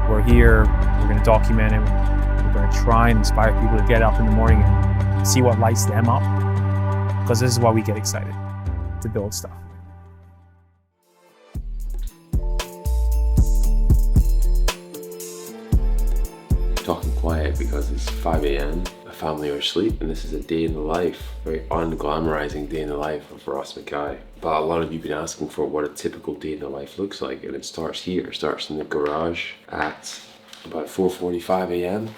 We're here, we're going to document it, we're going to try and inspire people to get up in the morning and see what lights them up, because this is why we get excited, to build stuff. Talking quiet because it's 5 a.m. My family are asleep, and this is a day in the life, very unglamorizing day in the life of Ross Mackay. But a lot of you have been asking for what a typical day in the life looks like, and it starts here. It starts in the garage at about 4:45 a.m.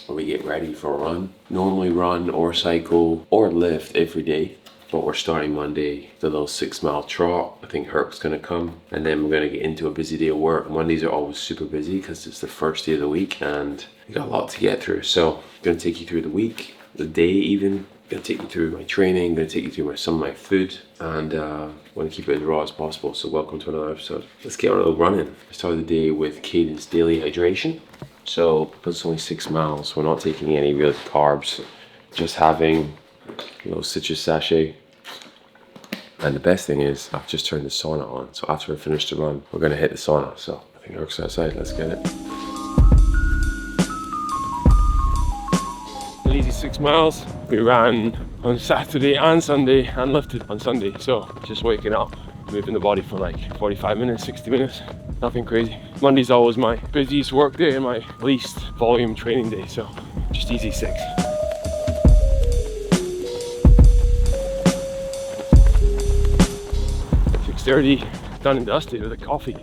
where we get ready for a run. Normally run or cycle or lift every day, but we're starting Monday with a little 6-mile trot. I think Herc's gonna come, and then we're gonna get into a busy day of work. Mondays are always super busy because it's the first day of the week and we got a lot to get through. So I'm gonna take you through the week, the day even. I'm gonna take you through my training, I'm gonna take you through some of my food, and I want to keep it as raw as possible. So welcome to another episode. Let's get a little running. I started the day with Cadence Daily Hydration. So because it's only 6 miles, we're not taking any real carbs, just having a little citrus sachet. And the best thing is I've just turned the sauna on. So after I finish the run, we're gonna hit the sauna. So I think Herc's outside, let's get it. An easy 6 miles. We ran on Saturday and Sunday and lifted on Sunday. So just waking up, moving the body for like 45 minutes, 60 minutes. Nothing crazy. Monday's always my busiest work day and my least volume training day. So just easy 6. 6:30, done and dusted with a coffee.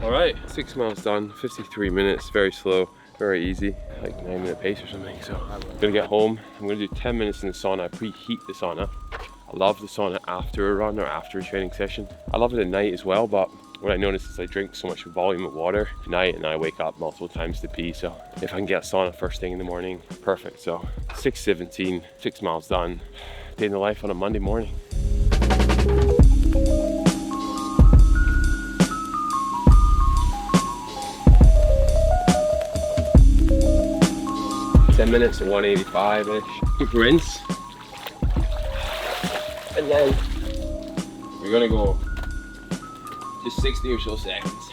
All right, 6 miles done, 53 minutes, very slow, very easy, like 9-minute pace or something. So I'm gonna get home, I'm gonna do 10 minutes in the sauna. I preheat the sauna. I love the sauna after a run or after a training session. I love it at night as well, but what I notice is I drink so much volume of water at night and I wake up multiple times to pee. So if I can get a sauna first thing in the morning, perfect. So 6:17, 6 miles done, day in the life on a Monday morning. Ten minutes at 185-ish. Rinse. And then we're gonna go just 60 or so seconds.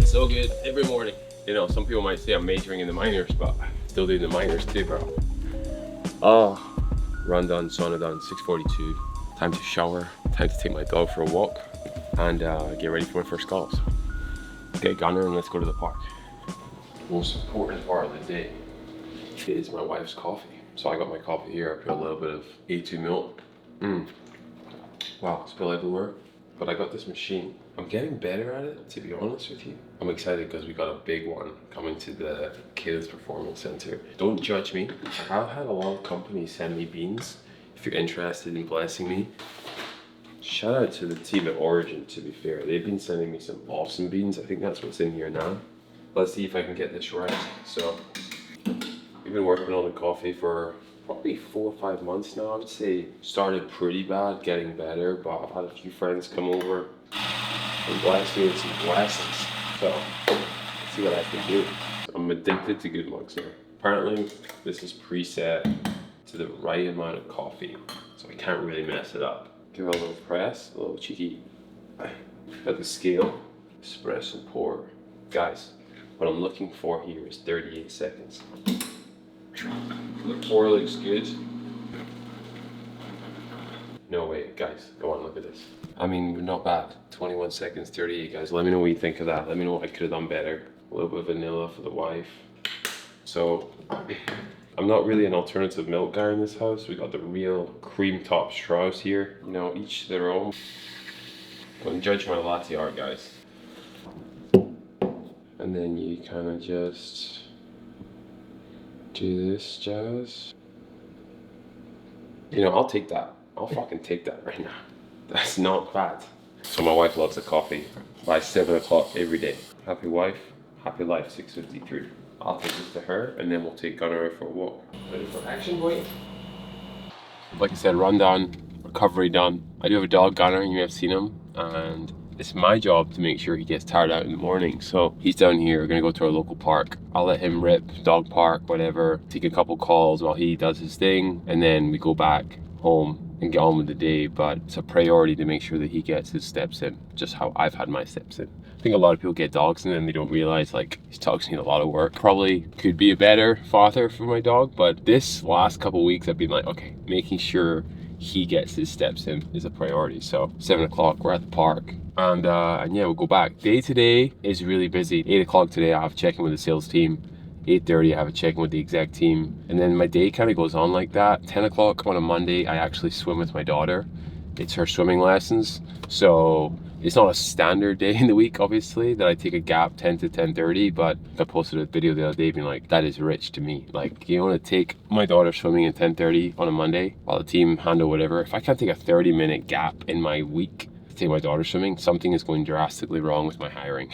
So good every morning. You know, some people might say I'm majoring in the minors, but still doing the minors too, bro. Oh, run done, sauna done, 6:42. Time to shower, time to take my dog for a walk, and get ready for my first calls. Get gunner and let's go to the park. Most important part of the day is my wife's coffee. So I got my coffee here. I put a little bit of A2 milk. Wow, spill everywhere. But I got this machine. I'm getting better at it, to be honest with you. I'm excited because we got a big one coming to the Kids Performance Center. Don't judge me. I've had a lot of companies send me beans. If you're interested in blessing me, shout out to the team at Origin, to be fair. They've been sending me some awesome beans. I think that's what's in here now. Let's see if I can get this right. So, we've been working on the coffee for probably 4 or 5 months now. I would say started pretty bad, getting better, but I've had a few friends come over and bless me with some blessings. So, let's see what I can do. I'm addicted to good mugs now. Apparently, this is preset to the right amount of coffee, so I can't really mess it up. Give it a little press, a little cheeky. Got the scale, espresso pour. Guys, what I'm looking for here is 38 seconds. The pour looks good. No way, guys, go on, look at this. I mean, not bad. 21 seconds, 38, guys. Let me know what you think of that. Let me know what I could have done better. A little bit of vanilla for the wife. So, I'm not really an alternative milk guy in this house. We got the real cream top straws here. You know, each their own. Don't judge my latte art, guys. And then you kind of just do this jazz. You know, I'll take that. I'll fucking take that right now. That's not bad. So my wife loves the coffee by 7 o'clock every day. Happy wife, happy life, 6:53. I'll take this to her and then we'll take Gunnar out for a walk. Ready for action, boy? Like I said, run done, recovery done. I do have a dog, Gunnar, you may have seen him, and it's my job to make sure he gets tired out in the morning. So he's down here, we're gonna go to our local park. I'll let him rip, dog park, whatever, take a couple calls while he does his thing, and then we go back home and get on with the day, but it's a priority to make sure that he gets his steps in, just how I've had my steps in. I think a lot of people get dogs and then they don't realize like these dogs need a lot of work. Probably could be a better father for my dog, but this last couple of weeks I've been like, okay, making sure he gets his steps in is a priority. So 7 o'clock, we're at the park. And yeah, we'll go back. Day today is really busy. 8 o'clock today, I have a check-in with the sales team. 8:30, I have a check-in with the exec team. And then my day kind of goes on like that. 10 o'clock on a Monday, I actually swim with my daughter. It's her swimming lessons. So it's not a standard day in the week, obviously, that I take a gap 10 to 10:30, but I posted a video the other day being like, that is rich to me. Like, you want to take my daughter swimming at 10:30 on a Monday while the team handle whatever. If I can't take a 30-minute gap in my week to take my daughter swimming, something is going drastically wrong with my hiring.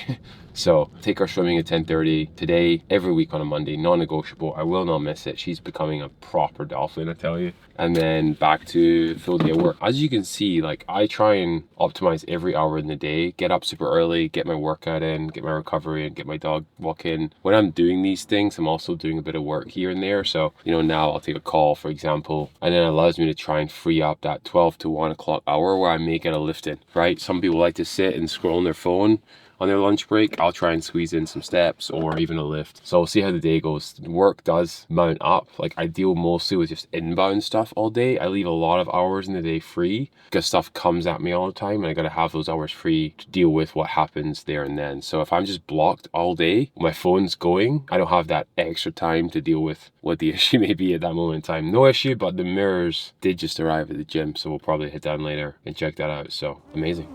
So take her swimming at 10:30 today, every week on a Monday, non-negotiable. I will not miss it. She's becoming a proper dolphin, I tell you. And then back to full day of work. As you can see, like I try and optimize every hour in the day, get up super early, get my workout in, get my recovery in, get my dog walk in. When I'm doing these things, I'm also doing a bit of work here and there. So, you know, now I'll take a call, for example, and then it allows me to try and free up that 12 to 1 o'clock hour where I may get a lift in, right? Some people like to sit and scroll on their phone on their lunch break. I'll try and squeeze in some steps or even a lift. So we'll see how the day goes. Work does mount up. Like I deal mostly with just inbound stuff all day. I leave a lot of hours in the day free because stuff comes at me all the time and I gotta have those hours free to deal with what happens there and then. So if I'm just blocked all day, my phone's going, I don't have that extra time to deal with what the issue may be at that moment in time. No issue, but the mirrors did just arrive at the gym, so we'll probably head down later and check that out. So amazing.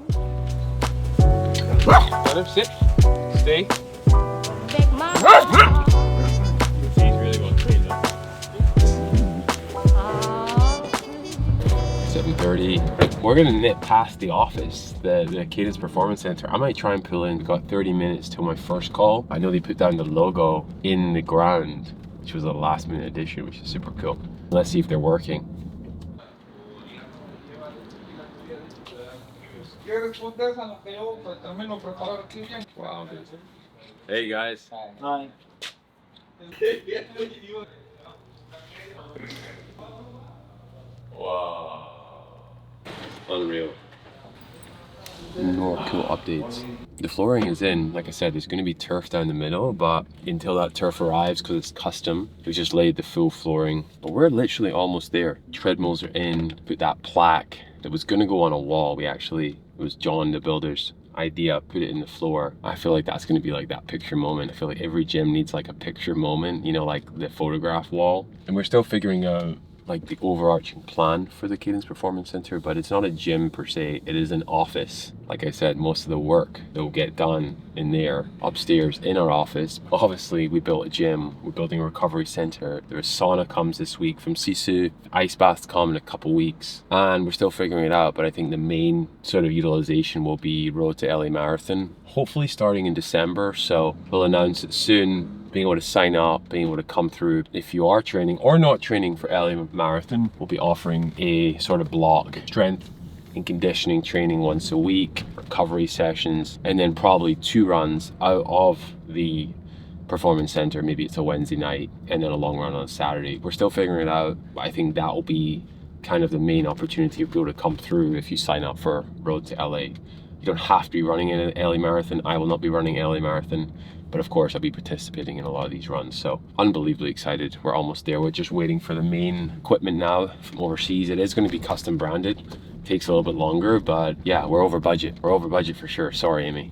Let him sit. Stay. He's really well trained up. 7:30. We're gonna nip past the office, the Cadence Performance Center. I might try and pull in. Got 30 minutes till my first call. I know they put down the logo in the ground, which was a last minute addition, which is super cool. Let's see if they're working. Wow, dude. Hey guys. Hi. Wow. Unreal. More cool updates. The flooring is in. Like I said, there's going to be turf down the middle, but until that turf arrives, because it's custom, we just laid the full flooring. But we're literally almost there. Treadmills are in. Put that plaque that was going to go on a wall. It was John, the builder's idea, put it in the floor. I feel like that's going to be like that picture moment. I feel like every gym needs like a picture moment, you know, like the photograph wall. And we're still figuring out like the overarching plan for the Cadence Performance Center, but it's not a gym per se, it is an office. Like I said, most of the work that will get done in there, upstairs in our office. Obviously, we built a gym, we're building a recovery center. There's sauna comes this week from Sisu, ice baths come in a couple weeks, and we're still figuring it out, but I think the main sort of utilization will be Road to LA Marathon, hopefully starting in December, so we'll announce it soon. Being able to sign up, being able to come through. If you are training or not training for LA Marathon, we'll be offering a sort of block strength and conditioning training once a week, recovery sessions, and then probably 2 runs out of the performance center. Maybe it's a Wednesday night and then a long run on a Saturday. We're still figuring it out, but I think that will be kind of the main opportunity for people to come through if you sign up for Road to LA. You don't have to be running in an LA Marathon. I will not be running LA Marathon. But of course, I'll be participating in a lot of these runs. So unbelievably excited. We're almost there. We're just waiting for the main equipment now from overseas. It is going to be custom branded. Takes a little bit longer, but yeah, we're over budget. We're over budget for sure. Sorry, Amy.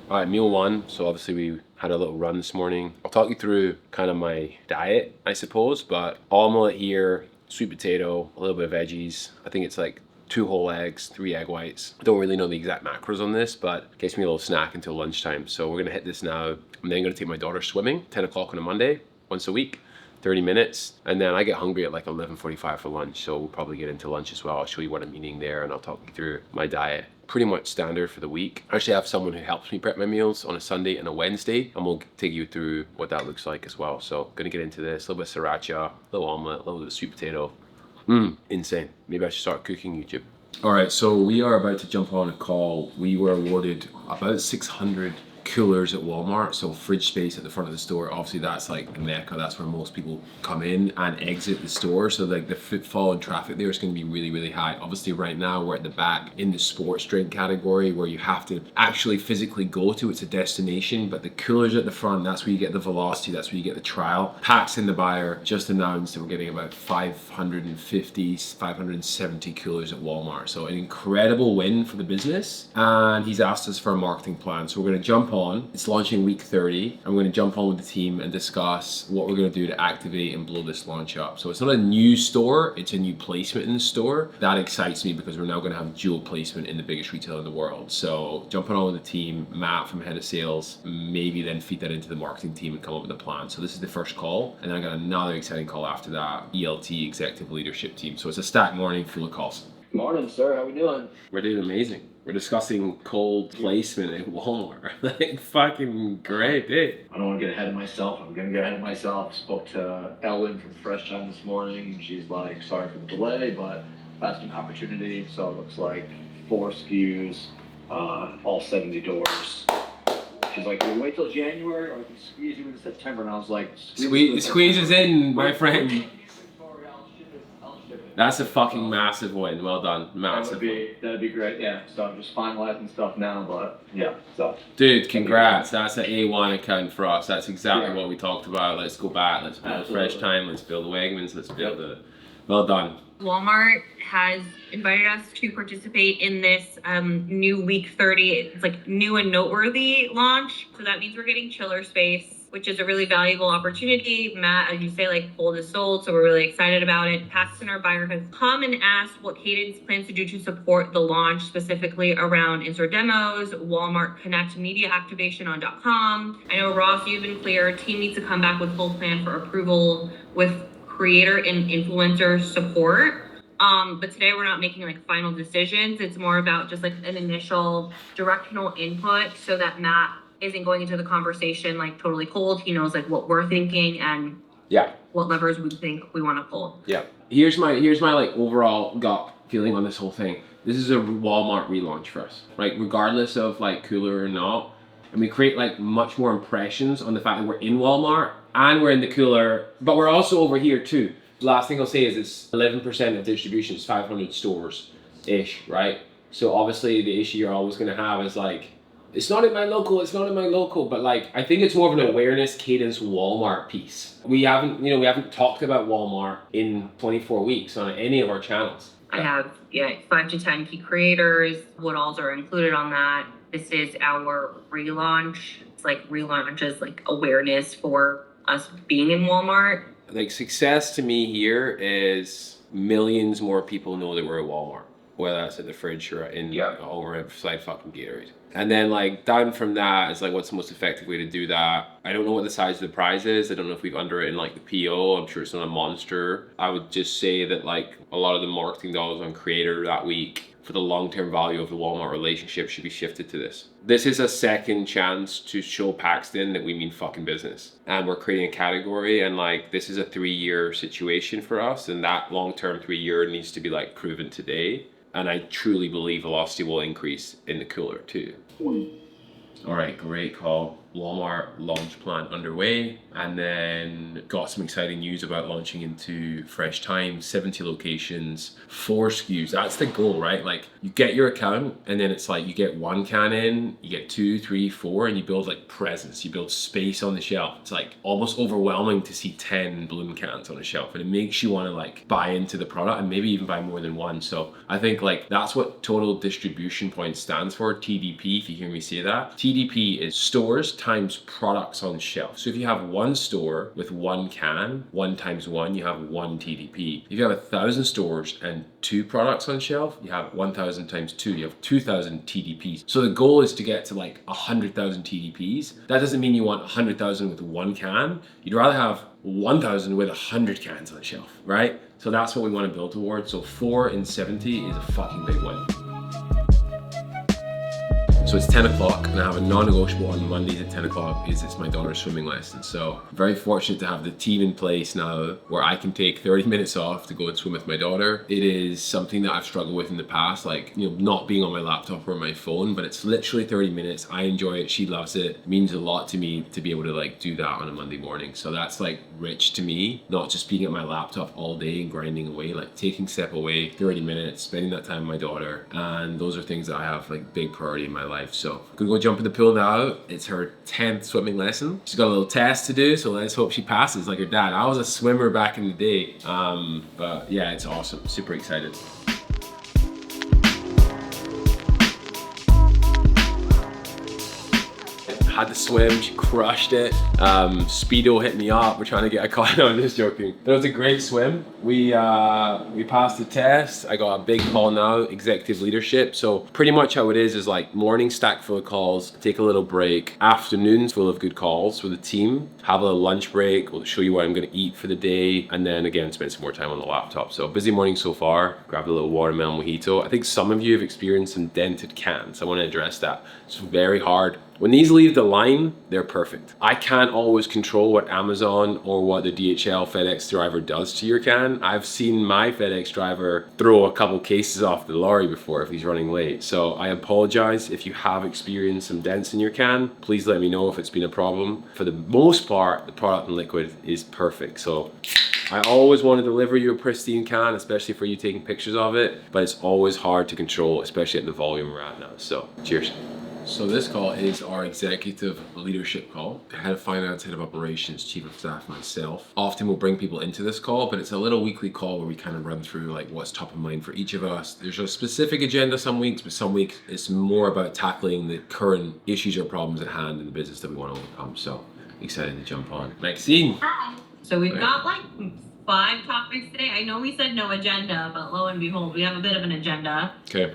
All right, meal 1. So obviously we had a little run this morning. I'll talk you through kind of my diet, I suppose, but omelet here, sweet potato, a little bit of veggies. I think it's like 2 whole eggs, 3 egg whites. I don't really know the exact macros on this, but it gets me a little snack until lunchtime. So we're gonna hit this now. I'm then gonna take my daughter swimming, 10 o'clock on a Monday, once a week, 30 minutes. And then I get hungry at like 11:45 for lunch. So we'll probably get into lunch as well. I'll show you what I'm eating there and I'll talk you through my diet. Pretty much standard for the week. I actually have someone who helps me prep my meals on a Sunday and a Wednesday, and we'll take you through what that looks like as well. So gonna get into this, a little bit of sriracha, a little omelet, a little bit of sweet potato. Insane. Maybe I should start cooking YouTube. All right, so we are about to jump on a call. We were awarded about 600 coolers at Walmart, so fridge space at the front of the store. Obviously that's like the mecca, that's where most people come in and exit the store, so like the footfall and traffic there is going to be really, really high. Obviously right now we're at the back in the sports drink category where you have to actually physically go to, it's a destination, but the coolers at the front, that's where you get the velocity, that's where you get the trial. Pax in the Buyer just announced that we're getting about 550, 570 coolers at Walmart, so an incredible win for the business, and he's asked us for a marketing plan. So we're going to jump on, it's launching week 30, and we're going to jump on with the team and discuss what we're going to do to activate and blow this launch up. So it's not a new store, it's a new placement in the store. That excites me because we're now going to have dual placement in the biggest retailer in the world. So jumping on with the team, Matt from Head of Sales, maybe then feed that into the marketing team and come up with a plan. So this is the first call, and then I got another exciting call after that, ELT, Executive Leadership Team. So it's a stacked morning full of calls. Morning, sir. How we doing? We're doing amazing. We're discussing cold placement at Walmart. Like, fucking great, dude. I don't want to get ahead of myself. I'm going to get ahead of myself. Spoke to Ellen from Fresh Time this morning. She's like, sorry for the delay, but that's an opportunity. So it looks like 4 SKUs, all 70 doors. She's like, we wait till January or we can squeeze you into September. And I was like, squeezes in, my friend. That's a fucking massive win. Well done. Massive. That'd be great. Yeah. So I'm just finalizing stuff now, but yeah. So. Dude, congrats. That's an A1 account for us. That's exactly what we talked about. Let's go back. Let's build Fresh Time. Let's build Wegmans. Let's build it. Well done. Walmart has invited us to participate in this new week 30. It's like new and noteworthy launch. So that means we're getting chiller space, which is a really valuable opportunity. Matt, as you say, like cold is sold, so we're really excited about it. Paxton, our buyer, has come and asked what Cadence plans to do to support the launch, specifically around in-store demos, Walmart Connect media activation on .com. I know, Ross, you've been clear. Team needs to come back with full plan for approval with creator and influencer support. But today we're not making like final decisions. It's more about just like an initial directional input so that Matt isn't going into the conversation like totally cold. He knows like what we're thinking and what levers we think we want to pull. Yeah. Here's my like overall gut feeling on this whole thing. This is a Walmart relaunch for us, right? Regardless of like cooler or not. And we create like much more impressions on the fact that we're in Walmart and we're in the cooler, but we're also over here too. Last thing I'll say is it's 11% of distribution, it's 500 stores-ish, right? So obviously the issue you're always gonna have is like, it's not in my local, but like, I think it's more of an awareness cadence Walmart piece. We haven't talked about Walmart in 24 weeks on any of our channels. I have 5 to 10 key creators. What alls are included on that? This is our relaunch. It's like relaunch is like awareness for us being in Walmart. Like success to me here is millions more people know that we're at Walmart, whether that's at the fridge or in over beside fucking Gatorade. And then like down from that is like what's the most effective way to do that. I don't know what the size of the prize is. I don't know if we've underwritten like the PO. I'm sure it's not a monster. I would just say that like a lot of the marketing dollars on creator that week for the long-term value of the Walmart relationship should be shifted to this. This is a second chance to show Paxton that we mean fucking business. And we're creating a category, and like this is a 3-year situation for us, and that long-term 3-year needs to be like proven today. And I truly believe velocity will increase in the cooler too. All right, great call. Walmart launch plan underway, and then got some exciting news about launching into Fresh Time, 70 locations, 4 SKUs. That's the goal, right? Like you get your account and then it's like you get 1 can in, you get 2, 3, 4, and you build like presence, you build space on the shelf. It's like almost overwhelming to see 10 Bloom cans on a shelf, and it makes you want to like buy into the product and maybe even buy more than one. So I think like that's what total distribution point stands for, TDP, if you hear me say that. TDP is stores times products on shelf. So if you have 1 store with 1 can, 1 times 1, you have 1 TDP. If you have 1,000 stores and 2 products on shelf, you have 1,000 times 2, you have 2,000 TDPs. So the goal is to get to like 100,000 TDPs. That doesn't mean you want 100,000 with 1 can. You'd rather have 1,000 with 100 cans on shelf, right? So that's what we want to build towards. So 4 in 70 is a fucking big win. So it's 10 o'clock and I have a non-negotiable on Mondays at 10 o'clock because it's my daughter's swimming lesson. So I'm very fortunate to have the team in place now where I can take 30 minutes off to go and swim with my daughter. It is something that I've struggled with in the past, like, you know, not being on my laptop or my phone, but it's literally 30 minutes. I enjoy it. She loves it. It means a lot to me to be able to like do that on a Monday morning. So that's like rich to me, not just being at my laptop all day and grinding away, like taking step away, 30 minutes, spending that time with my daughter. And those are things that I have like big priority in my life. So I'm gonna go jump in the pool now. It's her 10th swimming lesson. She's got a little test to do, so let's hope she passes like her dad. I was a swimmer back in the day. But yeah, it's awesome. Super excited. Had to swim, she crushed it. Speedo hit me up, we're trying to get a call. No, I'm just joking. But it was a great swim. We passed the test. I got a big call now, executive leadership. So pretty much how it is like morning stack full of calls, take a little break, afternoons full of good calls with the team, have a little lunch break, we'll show you what I'm gonna eat for the day, and then again, spend some more time on the laptop. So busy morning so far. Grabbed a little watermelon mojito. I think some of you have experienced some dented cans. I wanna address that. It's very hard. When these leave the line, they're perfect. I can't always control what Amazon or what the DHL FedEx driver does to your can. I've seen my FedEx driver throw a couple cases off the lorry before if he's running late. So I apologize if you have experienced some dents in your can. Please let me know if it's been a problem. For the most part, the product in liquid is perfect. So I always want to deliver you a pristine can, especially for you taking pictures of it, but it's always hard to control, especially at the volume we're at now. So cheers. So this call is our executive leadership call. Head of finance, head of operations, chief of staff, myself. Often we'll bring people into this call, but it's a little weekly call where we kind of run through like what's top of mind for each of us. There's a specific agenda some weeks, but some weeks it's more about tackling the current issues or problems at hand in the business that we want to overcome. So excited to jump on. Maxine. Hi. So we've got like 5 topics today. I know we said no agenda, but lo and behold, we have a bit of an agenda. Okay.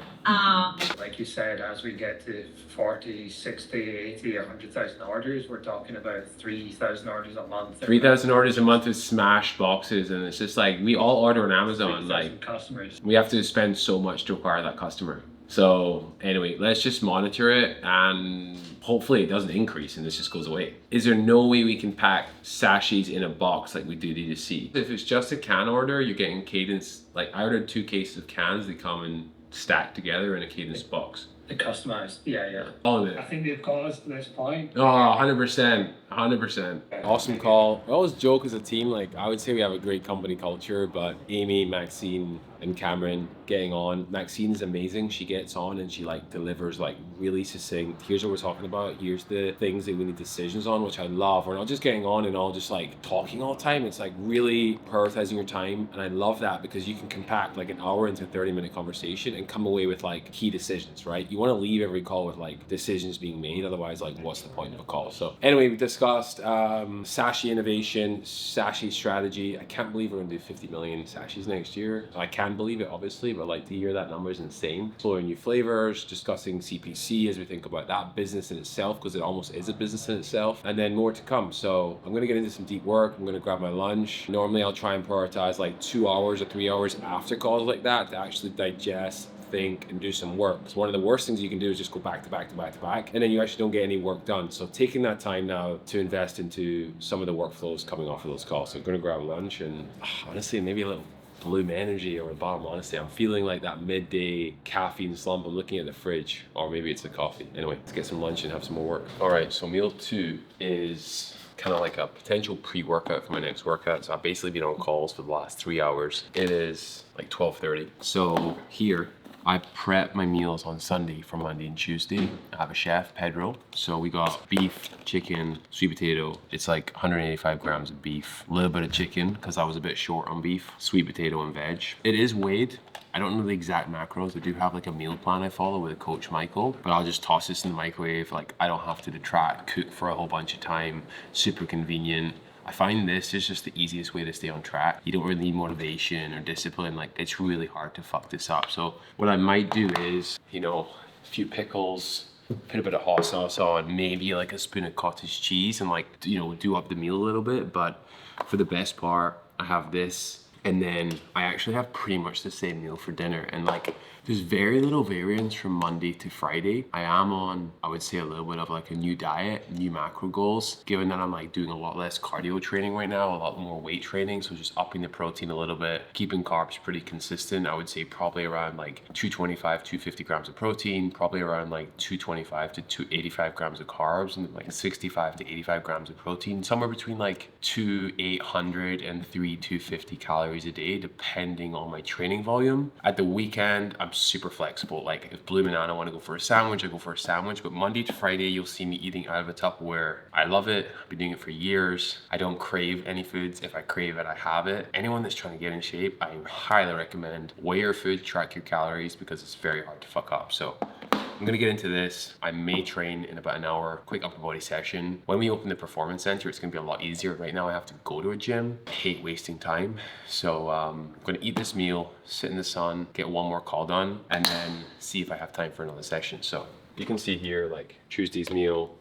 Like you said, as we get to 40, 60, 80, 100,000 orders, we're talking about 3,000 orders a month. 3,000 orders a month is smashed boxes, and it's just like we all order on Amazon. Like customers. we have to spend so much to acquire that customer. So anyway, let's just monitor it and hopefully it doesn't increase and this just goes away. Is there no way we can pack sachets in a box like we do D2C? If it's just a can order, you're getting cadence. Like I ordered 2 cases of cans, they come in stacked together in a cadence box. The customized, yeah. All of it. I think they've got us to this point. Oh, 100%, 100%. Awesome call. We always joke as a team, like I would say we have a great company culture, but Amy, Maxine, and Cameron getting on. Maxine is amazing. She gets on and she like delivers like really succinct. Here's what we're talking about. Here's the things that we need decisions on, which I love. We're not just getting on and all just like talking all the time. It's like really prioritizing your time. And I love that because you can compact like an hour into a 30-minute conversation and come away with like key decisions, right? You want to leave every call with like decisions being made. Otherwise, like what's the point of a call? So anyway, we discussed sachet innovation, sachet strategy. I can't believe we're gonna do 50 million sachets next year. I can believe it obviously, but like to hear that number is insane. Exploring new flavors, discussing CPC as we think about that business in itself, because it almost is a business in itself, and then more to come. So I'm gonna get into some deep work. I'm gonna grab my lunch. Normally I'll try and prioritize like 2 hours or 3 hours after calls like that to actually digest, think, and do some work. So one of the worst things you can do is just go back to back to back to back, and then you actually don't get any work done. So taking that time now to invest into some of the workflows coming off of those calls. So I'm gonna grab lunch and honestly maybe a little Bloom Energy or a bottom. Honestly, I'm feeling like that midday caffeine slump. I'm looking at the fridge, or maybe it's the coffee. Anyway, let's get some lunch and have some more work. All right, so meal 2 is kind of like a potential pre-workout for my next workout. So I've basically been on calls for the last 3 hours. It is like 12:30. So here, I prep my meals on Sunday for Monday and Tuesday. I have a chef, Pedro. So we got beef, chicken, sweet potato. It's like 185 grams of beef. A little bit of chicken, because I was a bit short on beef. Sweet potato and veg. It is weighed. I don't know the exact macros. I do have like a meal plan I follow with a coach, Michael, but I'll just toss this in the microwave. Like I don't have to detract, cook for a whole bunch of time. Super convenient. I find this is just the easiest way to stay on track. You don't really need motivation or discipline. Like it's really hard to fuck this up. So what I might do is, you know, a few pickles, put a bit of hot sauce on, maybe like a spoon of cottage cheese, and like, you know, do up the meal a little bit. But for the best part, I have this. And then I actually have pretty much the same meal for dinner. And like There's very little variance from Monday to Friday. I am on, I would say, a little bit of like a new diet, new macro goals, given that I'm like doing a lot less cardio training right now, a lot more weight training. So just upping the protein a little bit, keeping carbs pretty consistent. I would say probably around like 225, 250 grams of protein, probably around like 225 to 285 grams of carbs, and like 65 to 85 grams of protein, somewhere between like 800 and 250 calories a day, depending on my training volume. At the weekend, I'm super flexible. Like if Blue Banana want to go for a sandwich, I go for a sandwich. But Monday to Friday, you'll see me eating out of a Tupperware. I love it. I've been doing it for years. I don't crave any foods. If I crave it, I have it. Anyone that's trying to get in shape, I highly recommend weigh your food, track your calories, because it's very hard to fuck up. So I'm gonna get into this. I may train in about an hour, quick upper body session. When we open the performance center, it's gonna be a lot easier. Right now I have to go to a gym. I hate wasting time. So I'm gonna eat this meal, sit in the sun, get one more call done, and then see if I have time for another session. So you can see here, like Tuesday's meal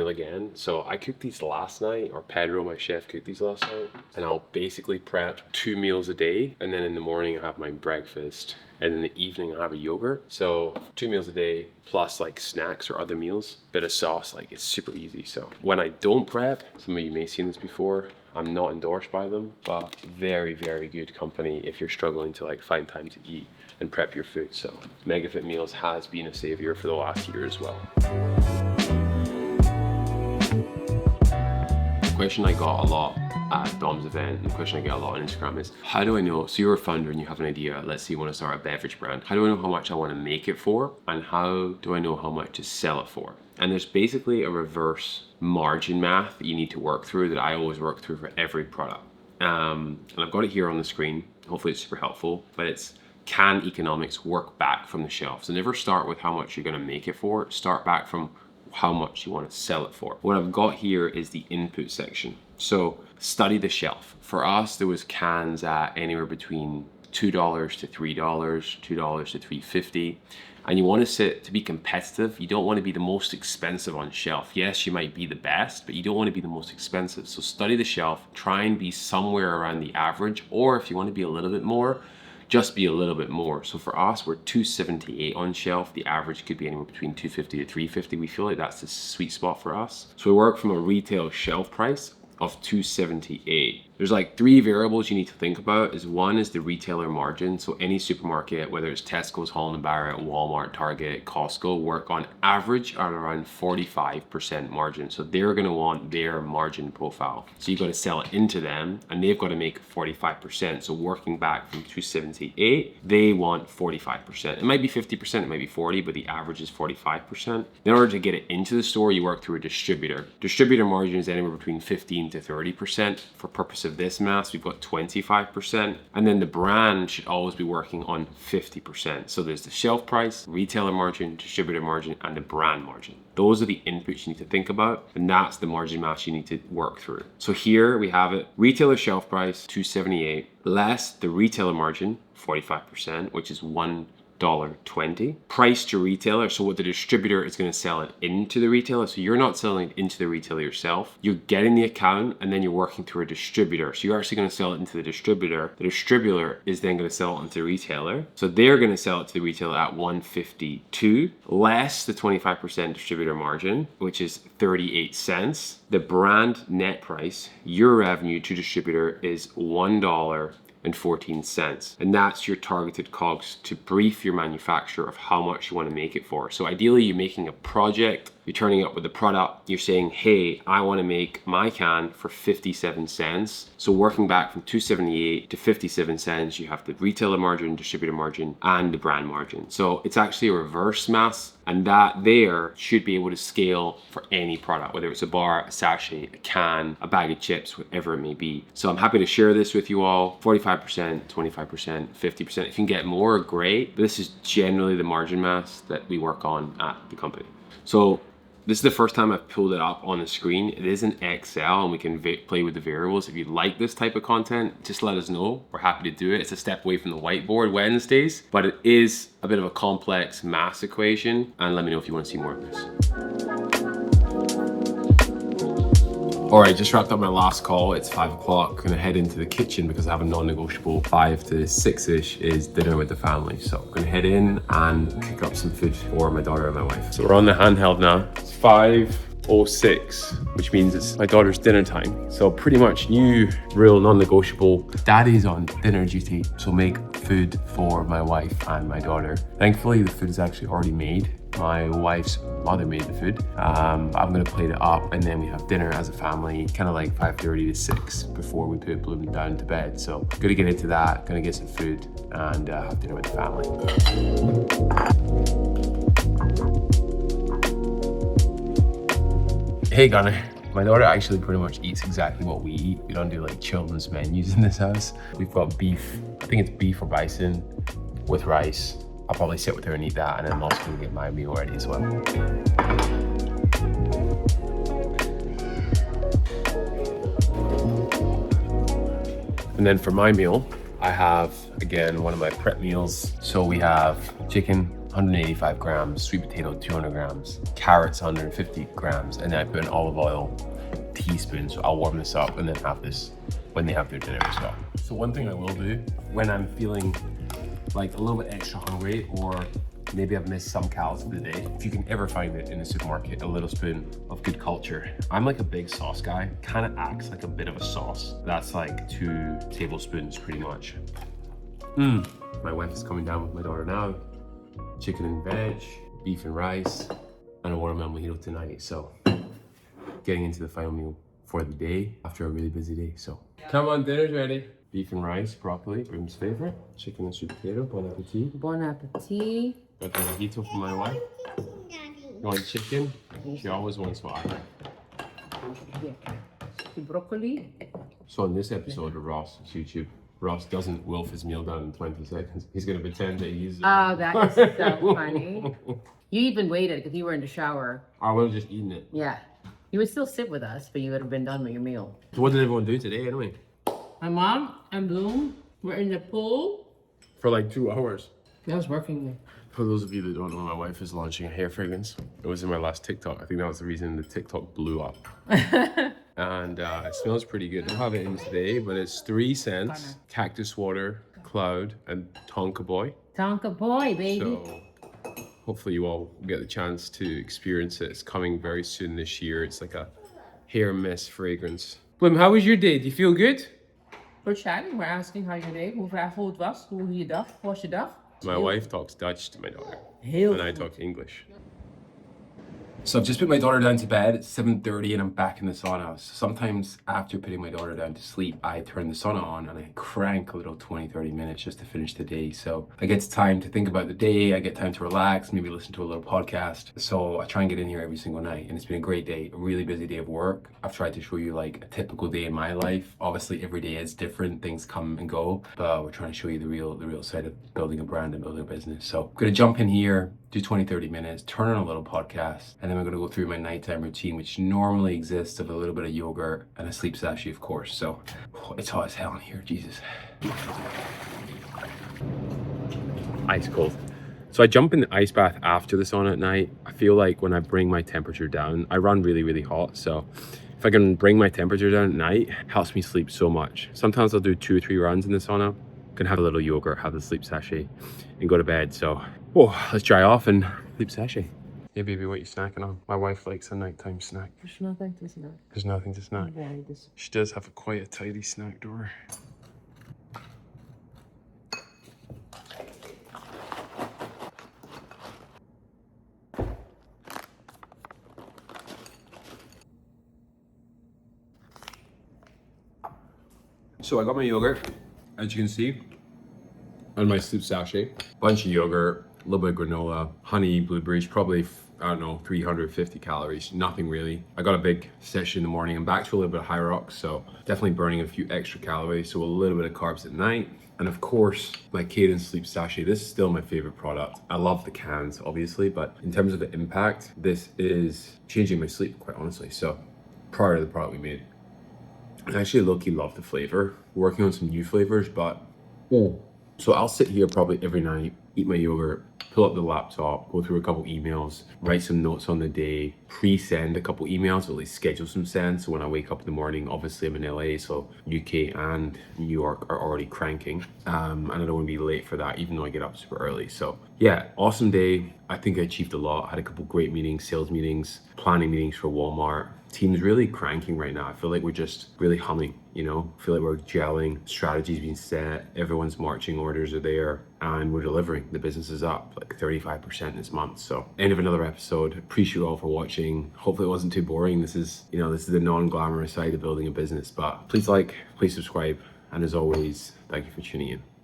again. So I cooked these last night, or Pedro, my chef, cooked these last night. And I'll basically prep 2 meals a day. And then in the morning I have my breakfast. And in the evening I have a yogurt. So 2 meals a day plus like snacks or other meals, bit of sauce, like it's super easy. So when I don't prep, some of you may have seen this before, I'm not endorsed by them, but very, very good company if you're struggling to like find time to eat and prep your food. So MegaFit Meals has been a savior for the last year as well. The question I got a lot at Dom's event, and the question I get a lot on Instagram is, how do I know, so you're a founder and you have an idea, let's say you want to start a beverage brand, how do I know how much I want to make it for, and how do I know how much to sell it for? And there's basically a reverse margin math that you need to work through that I always work through for every product. And I've got it here on the screen, hopefully it's super helpful, but it's, can economics work back from the shelf? So never start with how much you're going to make it for, start back from how much you want to sell it for. What I've got here is the input section. So study the shelf. For us, there was cans at anywhere between $2 to $3, $2 to $3.50. And you want to be competitive. You don't want to be the most expensive on shelf. Yes, you might be the best, but you don't want to be the most expensive. So study the shelf, try and be somewhere around the average, or if you want to be a little bit more, just be a little bit more. So for us, we're $2.78 on shelf. The average could be anywhere between $2.50 to $3.50. We feel like that's the sweet spot for us. So we work from a retail shelf price of $2.78. There's like 3 variables you need to think about. One is the retailer margin. So any supermarket, whether it's Tesco's, Holland & Barrett, Walmart, Target, Costco, work on average at around 45% margin. So they're gonna want their margin profile. So you've got to sell it into them and they've got to make 45%. So working back from $2.78, they want 45%. It might be 50%, it might be 40, but the average is 45%. In order to get it into the store, you work through a distributor. Distributor margin is anywhere between 15 to 30%. For purpose of this mass, we've got 25%, and then the brand should always be working on 50%. So there's the shelf price, retailer margin, distributor margin, and the brand margin. Those are the inputs you need to think about, and that's the margin mass you need to work through. So here we have it, retailer shelf price, $2.78, less the retailer margin, 45%, which is $1.20. Price to retailer, so what the distributor is going to sell it into the retailer. So you're not selling it into the retailer yourself. You're getting the account and then you're working through a distributor. So you're actually going to sell it into the distributor. The distributor is then going to sell it into the retailer. So they're going to sell it to the retailer at $1.52, less the 25% distributor margin, which is 38 cents. The brand net price, your revenue to distributor, is $1.14, and that's your targeted COGS to brief your manufacturer of how much you want to make it for. So ideally you're making a project, you're turning up with a product, you're saying, hey, I want to make my can for 57 cents. So working back from $2.78 to 57 cents, you have the retailer margin, distributor margin, and the brand margin. So it's actually a reverse mass, and that there should be able to scale for any product, whether it's a bar, a sachet, a can, a bag of chips, whatever it may be. So I'm happy to share this with you all. 45%, 25%, 50%. If you can get more, great. But this is generally the margin mass that we work on at the company. So this is the first time I've pulled it up on the screen. It is in Excel and we can play with the variables. If you like this type of content, just let us know. We're happy to do it. It's a step away from the whiteboard Wednesdays, but it is a bit of a complex math equation. And let me know if you want to see more of this. All right, just wrapped up my last call. It's 5 o'clock. Gonna head into the kitchen because I have a non-negotiable. 5 to 6-ish is dinner with the family. So I'm gonna head in and cook up some food for my daughter and my wife. So we're on the handheld now. It's 5:06, which means it's my daughter's dinner time. So pretty much new, real non-negotiable. Daddy's on dinner duty. So make food for my wife and my daughter. Thankfully, the food is actually already made. My wife's mother made the food. I'm gonna plate it up and then we have dinner as a family, kind of like 5:30 to 6 before we put Bloom down to bed. So gonna get into that, gonna get some food and have dinner with the family. Hey Gunnar. My daughter actually pretty much eats exactly what we eat. We don't do like children's menus in this house. We've got beef, I think it's beef or bison with rice. I'll probably sit with her and eat that, and then I'm also gonna get my meal ready as well. And then for my meal, I have, again, one of my prep meals. So we have chicken, 185 grams, sweet potato, 200 grams, carrots, 150 grams, and then I put in olive oil, teaspoon. So I'll warm this up and then have this when they have their dinner as well. So one thing I will do when I'm feeling like a little bit extra hungry or maybe I've missed some calories for the day, if you can ever find it in the supermarket, a little spoon of good culture. I'm like a big sauce guy, kind of acts like a bit of a sauce. That's like 2 tablespoons pretty much. My wife is coming down with my daughter now. Chicken and veg, beef and rice, and a watermelon mojito tonight. So getting into the final meal for the day after a really busy day. So come on, dinner's ready. Beef and rice, broccoli, Brim's favorite. Chicken and sweet potato, bon appetit. Bon appetit. Got the mojito for my wife. You want chicken? She always wants what I like. The broccoli. So in this episode of Ross's YouTube, Ross doesn't wolf his meal down in 20 seconds. He's gonna pretend that he's... Oh, that is so funny. You even waited because you were in the shower. I would have just eaten it. Yeah. You would still sit with us, but you would have been done with your meal. So what did everyone do today anyway? My mom and Bloom were in the pool. For like 2 hours. I was working. For those of you that don't know, my wife is launching a hair fragrance. It was in my last TikTok. I think that was the reason the TikTok blew up. And it smells pretty good. I don't have it in today, but it's 3 scents: cactus water, cloud, and Tonka Boy. Tonka Boy, baby. So hopefully you all get the chance to experience it. It's coming very soon this year. It's like a hair mist fragrance. Bloom, how was your day? Do you feel good? We're chatting. We're asking how your day, hoe het was, hoe je dag, was je dag. My wife talks Dutch to my daughter, Heel and I goed. talk English. So I've just put my daughter down to bed. It's 7:30 and I'm back in the sauna. So sometimes after putting my daughter down to sleep, I turn the sauna on and I crank a little 20-30 minutes just to finish the day. So I get time to think about the day. I get time to relax, maybe listen to a little podcast. So I try and get in here every single night, and it's been a great day, a really busy day of work. I've tried to show you like a typical day in my life. Obviously every day is different, things come and go, but we're trying to show you the real side of building a brand and building a business. So I'm gonna jump in here, do 20-30 minutes, turn on a little podcast, and then we're gonna go through my nighttime routine, which normally exists of a little bit of yogurt and a sleep sachet, of course. So it's hot as hell in here, Jesus. Ice cold. So I jump in the ice bath after the sauna at night. I feel like when I bring my temperature down, I run really hot. So if I can bring my temperature down at night, it helps me sleep so much. Sometimes I'll do 2 or 3 runs in the sauna, can have a little yogurt, have the sleep sachet, and go to bed. So, let's dry off and sleep sachet. Hey baby, what are you snacking on? My wife likes a nighttime snack. There's nothing to snack. There's nothing to snack. Very dis- She does have quite a tidy snack drawer. So I got my yogurt, as you can see, and my sleep sachet. Bunch of yogurt, a little bit of granola, honey, blueberries, probably, I don't know, 350 calories, nothing really. I got a big session in the morning. I'm back to a little bit of high rocks, so definitely burning a few extra calories, so a little bit of carbs at night. And of course, my Cadence Sleep Sachet. This is still my favorite product. I love the cans, obviously, but in terms of the impact, this is changing my sleep, quite honestly. So prior to the product we made, I actually low-key love the flavor. We're working on some new flavors, but so I'll sit here probably every night, eat my yogurt, put pull up the laptop, go through a couple emails, write some notes on the day, pre-send a couple emails, or at least schedule some sends. So when I wake up in the morning, obviously I'm in LA, so UK and New York are already cranking. And I don't want to be late for that, even though I get up super early. So yeah, awesome day. I think I achieved a lot. I had a couple great meetings, sales meetings, planning meetings for Walmart. Team's really cranking right now. I feel like we're just really humming, you know? I feel like we're gelling, strategies being set, everyone's marching orders are there, and we're delivering. The business is up like 35% this month. So end of another episode. Appreciate you all for watching. Hopefully it wasn't too boring. This is the non-glamorous side of building a business, but please like, please subscribe. And as always, thank you for tuning in.